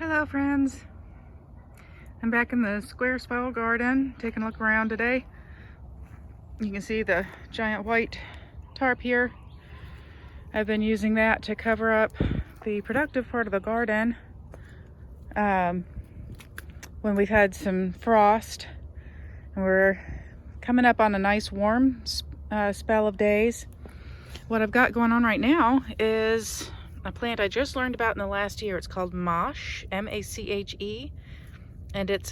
Hello friends, I'm back in the square spiral garden taking a look around today. You can see the giant white tarp here. I've been using that to cover up the productive part of the garden when we've had some frost, and we're coming up on a nice warm spell of days. What I've got going on right now is a plant I just learned about in the last year. It's called Mosh, M-A-C-H-E, and it's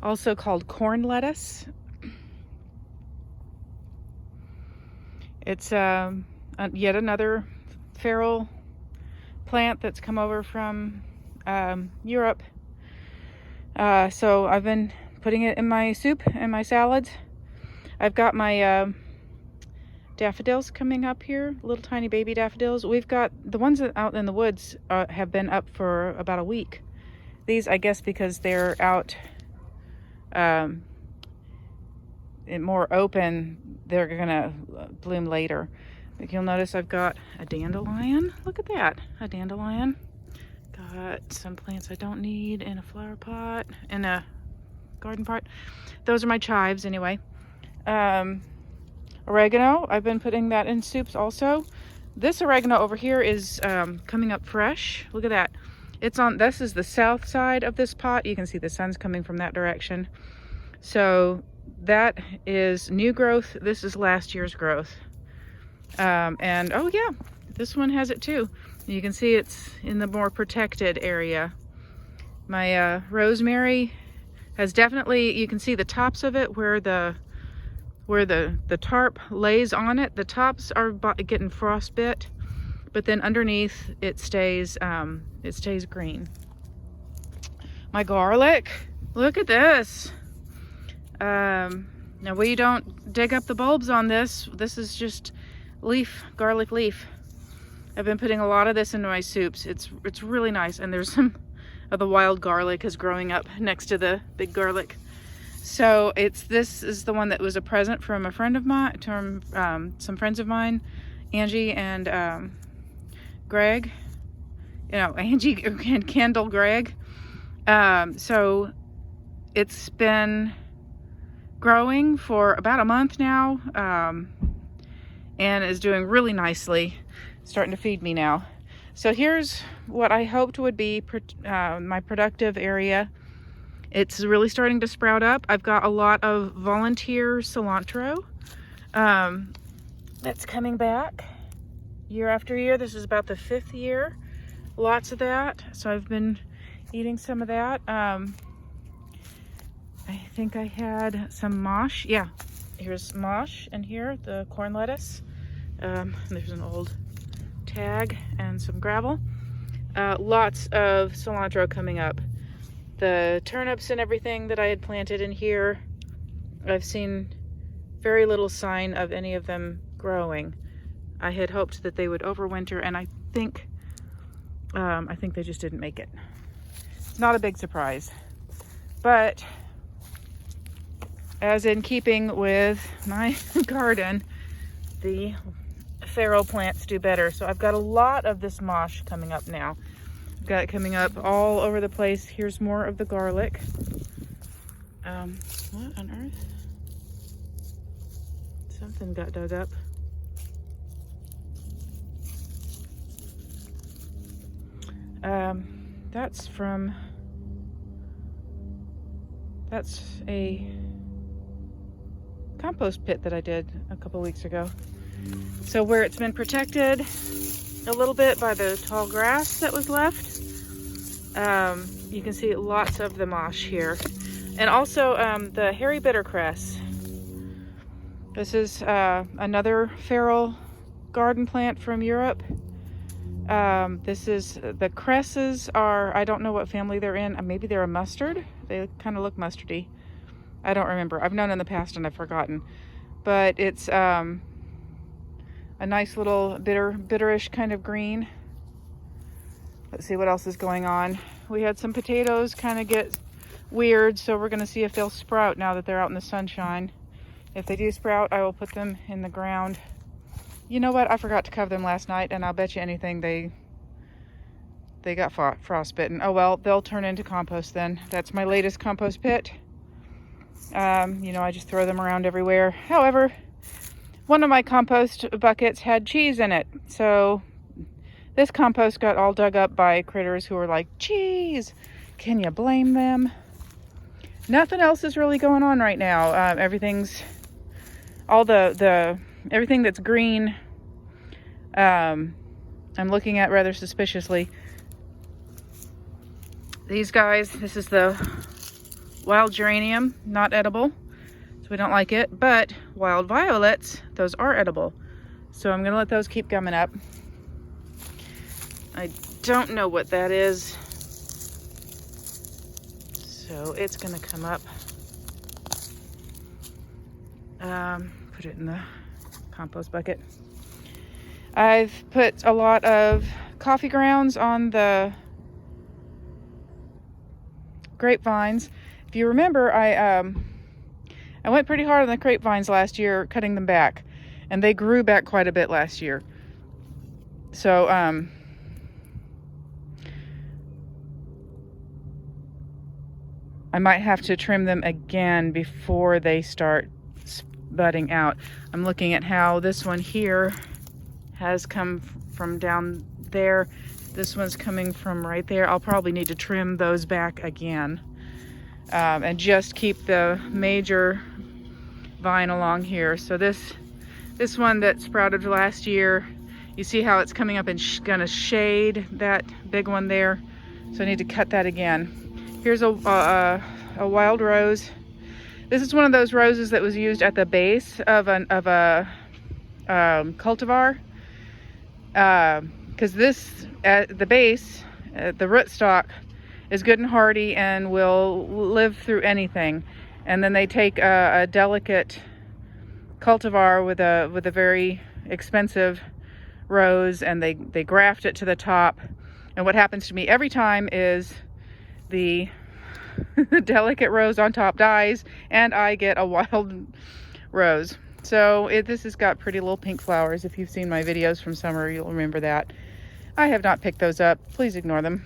also called corn lettuce. It's yet another feral plant that's come over from Europe. So I've been putting it in my soup and my salads. I've got my daffodils coming up here, little tiny baby daffodils. We've got the ones that out in the woods have been up for about a week. These, I guess, because they're out more open, they're gonna bloom later. You'll notice I've got a dandelion. Look at that, a dandelion. Got some plants I don't need in a flower pot, in a garden pot. Those are my chives anyway. Oregano, I've been putting that in soups also. This oregano over here is coming up fresh. Look at that. It's on, this is the south side of this pot. You can see the sun's coming from that direction. So that is new growth. This is last year's growth. And oh yeah, this one has it too. You can see it's in the more protected area. My rosemary has definitely, you can see the tops of it where the tarp lays on it. The tops are getting frostbit, but then underneath it stays green. My garlic, look at this. Now we don't dig up the bulbs on this. This is just leaf, garlic leaf. I've been putting a lot of this into my soups. It's really nice, and there's some of the wild garlic is growing up next to the big garlic. So this is the one that was a present from a friend of mine, some friends of mine, Angie and Greg. You know, Angie and Kendall Greg. So it's been growing for about a month now, and is doing really nicely. Starting to feed me now. So here's what I hoped would be my productive area. It's really starting to sprout up. I've got a lot of volunteer cilantro that's coming back year after year. This is about the 5th year. Lots of that. So I've been eating some of that. I think I had some mosh. Yeah, here's mosh in here, the corn lettuce. There's an old tag and some gravel. Lots of cilantro coming up. The turnips and everything that I had planted in here, I've seen very little sign of any of them growing. I had hoped that they would overwinter, and I think they just didn't make it. Not a big surprise, but as in keeping with my garden, the feral plants do better. So I've got a lot of this mosh coming up now. I've got it coming up all over the place. Here's more of the garlic. What on earth? Something got dug up. That's a compost pit that I did a couple weeks ago. So where it's been protected a little bit by the tall grass that was left, you can see lots of the mosh here. And also the hairy bittercress. This is another feral garden plant from Europe. This is, the cresses are, I don't know what family they're in. Maybe they're a mustard. They kind of look mustardy. I don't remember. I've known in the past and I've forgotten. But it's a nice little bitterish kind of green. Let's see what else is going on. We had some potatoes kind of get weird, so we're going to see if they'll sprout now that they're out in the sunshine. If they do sprout, I will put them in the ground. You know what? I forgot to cover them last night, and I'll bet you anything they got frostbitten. Oh well, they'll turn into compost then. That's my latest compost pit. You know, I just throw them around everywhere. However, one of my compost buckets had cheese in it. So this compost got all dug up by critters who were like, cheese! Can you blame them? Nothing else is really going on right now. Everything's, all everything that's green, I'm looking at rather suspiciously. These guys, this is the wild geranium, not edible, so we don't like it, but wild violets, those are edible. So I'm gonna let those keep coming up. I don't know what that is, so it's gonna come up. Put it in the compost bucket. I've put a lot of coffee grounds on the grapevines. If you remember, I went pretty hard on the grapevines last year, cutting them back, and they grew back quite a bit last year. So I might have to trim them again before they start budding out. I'm looking at how this one here has come from down there. This one's coming from right there. I'll probably need to trim those back again, and just keep the major vine along here. So this one that sprouted last year, you see how it's coming up and gonna shade that big one there. So I need to cut that again. Here's a wild rose. This is one of those roses that was used at the base of a cultivar. Because this, at the base, the rootstock is good and hardy and will live through anything. And then they take a delicate cultivar with a very expensive rose, and they graft it to the top. And what happens to me every time is the delicate rose on top dies, and I get a wild rose. So this has got pretty little pink flowers. If you've seen my videos from summer, you'll remember that. I have not picked those up. Please ignore them.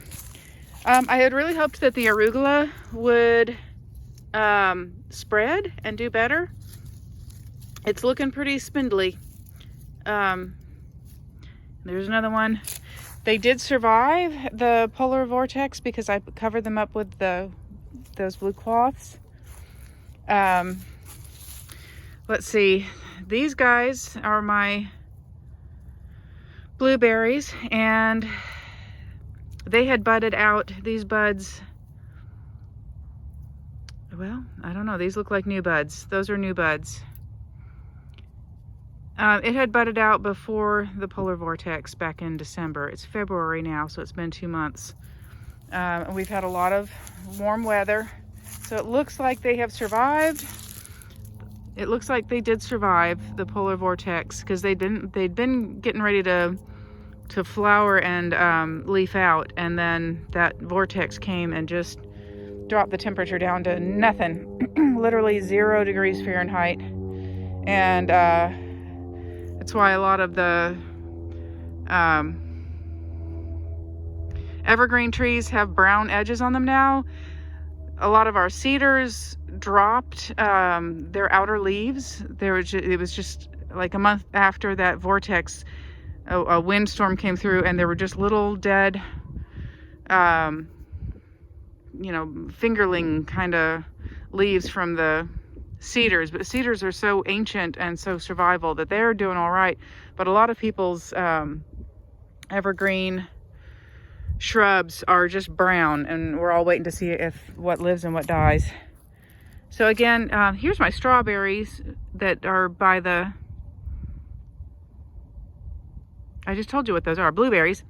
I had really hoped that the arugula would spread and do better. It's looking pretty spindly. There's another one. They did survive the polar vortex because I covered them up with those blue cloths. Let's see. These guys are my blueberries, and they had budded out. These buds, well, I don't know. These look like new buds. Those are new buds. It had budded out before the polar vortex back in December. It's February now, so it's been 2 months. We've had a lot of warm weather, so it looks like they have survived. It looks like they did survive the polar vortex, because they'd been getting ready to flower and leaf out, and then that vortex came and just dropped the temperature down to nothing. Literally 0 degrees Fahrenheit. And that's why a lot of the evergreen trees have brown edges on them now. A lot of our cedars dropped their outer leaves. It was just like a month after that vortex, a windstorm came through, and there were just little dead, fingerling kind of leaves from the cedars. But cedars are so ancient and so survival that they're doing all right. But a lot of people's evergreen shrubs are just brown, and we're all waiting to see what lives and what dies. So again, here's my strawberries that are by the, I just told you what those are, blueberries.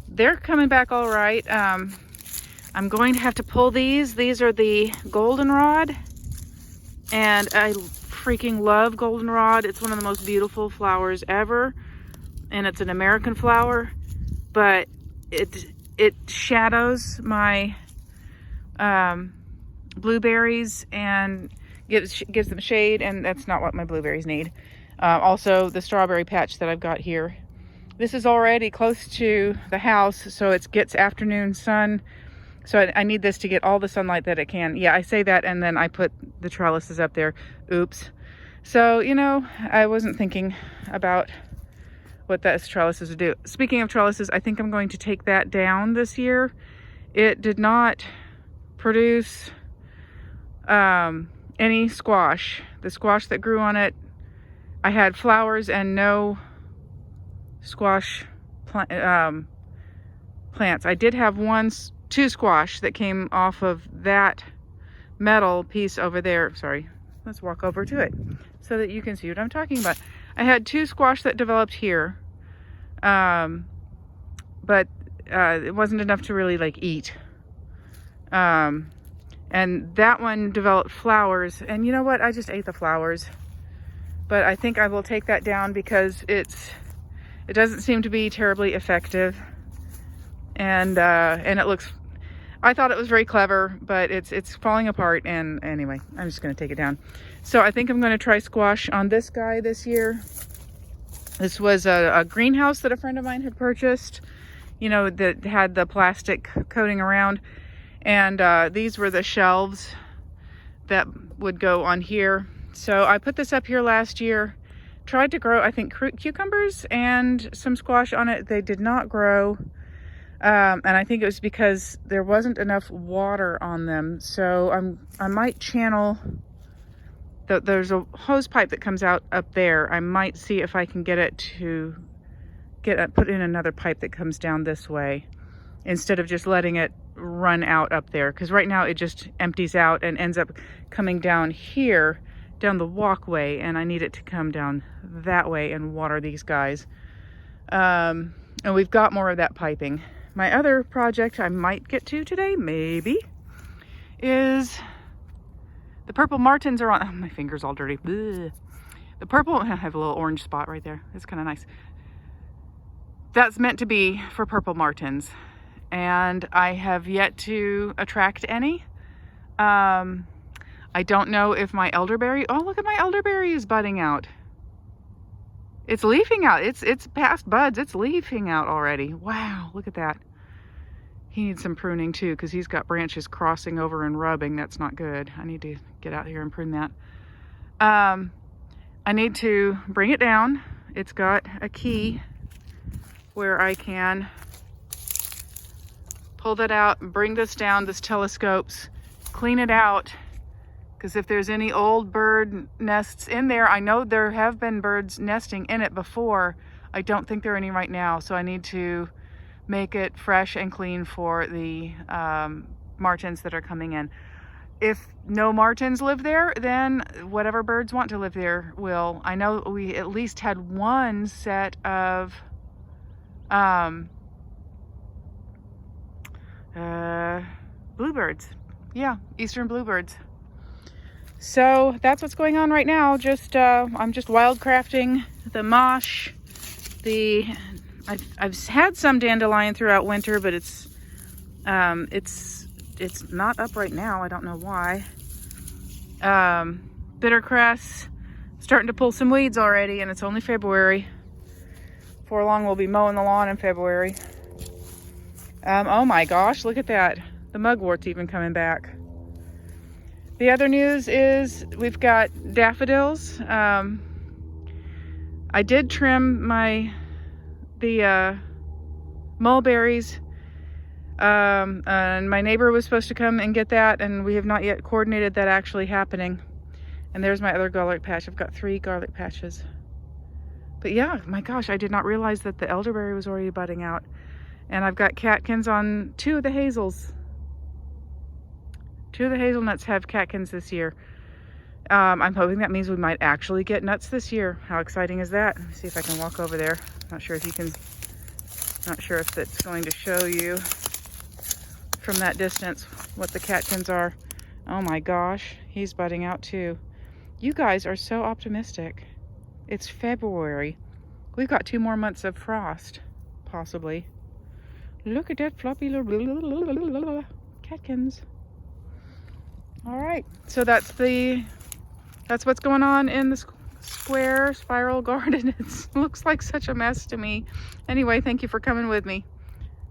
They're coming back all right. I'm going to have to pull these. These are the goldenrod, and I freaking love goldenrod. It's one of the most beautiful flowers ever, and it's an American flower, but it shadows my blueberries and gives them shade, and that's not what my blueberries need. Also, the strawberry patch that I've got here, This is already close to the house, so it gets afternoon sun. So I need this to get all the sunlight that it can. Yeah, I say that, and then I put the trellises up there. Oops. So, you know, I wasn't thinking about what that trellises would do. Speaking of trellises, I think I'm going to take that down this year. It did not produce any squash. The squash that grew on it, I had flowers and no squash plants. I did have two squash that came off of that metal piece over there. Sorry, let's walk over to it so that you can see what I'm talking about. I had two squash that developed here, but it wasn't enough to really like eat. And that one developed flowers, and you know what? I just ate the flowers. But I think I will take that down because it doesn't seem to be terribly effective, and it looks. I thought it was very clever, but it's falling apart. And anyway, I'm just going to take it down. So I think I'm going to try squash on this guy this year. This was a greenhouse that a friend of mine had purchased, you know, that had the plastic coating around. And these were the shelves that would go on here. So I put this up here last year, tried to grow, I think, cucumbers and some squash on it. They did not grow. And I think it was because there wasn't enough water on them. So I might channel, there's a hose pipe that comes out up there. I might see if I can get it to put in another pipe that comes down this way, instead of just letting it run out up there. Because right now it just empties out and ends up coming down here, down the walkway, and I need it to come down that way and water these guys. And we've got more of that piping. My other project I might get to today, maybe, is the purple martins are on. Oh, my finger's all dirty. Blech. The purple, I have a little orange spot right there. It's kind of nice. That's meant to be for purple martins, and I have yet to attract any. I don't know if my elderberry, oh, look at my elderberry is budding out. It's leafing out. It's past buds. It's leafing out already. Wow, look at that. He needs some pruning too, because he's got branches crossing over and rubbing. That's not good. I need to get out here and prune that. I need to bring it down. It's got a key where I can pull that out and bring this down, this telescopes, clean it out. Because if there's any old bird nests in there, I know there have been birds nesting in it before. I don't think there are any right now, so I need to make it fresh and clean for the martins that are coming in. If no martins live there, then whatever birds want to live there will. I know we at least had one set of bluebirds. Yeah, eastern bluebirds. So that's what's going on right now. Just I'm just wildcrafting the mosh. I've had some dandelion throughout winter, but it's not up right now. I don't know why. Bittercress, starting to pull some weeds already, and it's only February. Before long, we'll be mowing the lawn in February. Oh my gosh, look at that. The mugwort's even coming back. The other news is we've got daffodils. I did trim the mulberries, and my neighbor was supposed to come and get that, and we have not yet coordinated that actually happening. And there's my other garlic patch. I've got 3 garlic patches. But yeah, my gosh, I did not realize that the elderberry was already budding out. And I've got catkins on 2 of the hazels. 2 of the hazelnuts have catkins this year. I'm hoping that means we might actually get nuts this year. How exciting is that? Let me see if I can walk over there. Not sure if you can, not sure if it's going to show you from that distance what the catkins are. Oh my gosh, he's budding out too. You guys are so optimistic. It's February. We've got 2 more months of frost, possibly. Look at that floppy little catkins. All right, so that's what's going on in square spiral garden. It looks like such a mess to me. Anyway, thank you for coming with me.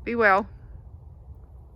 Be well.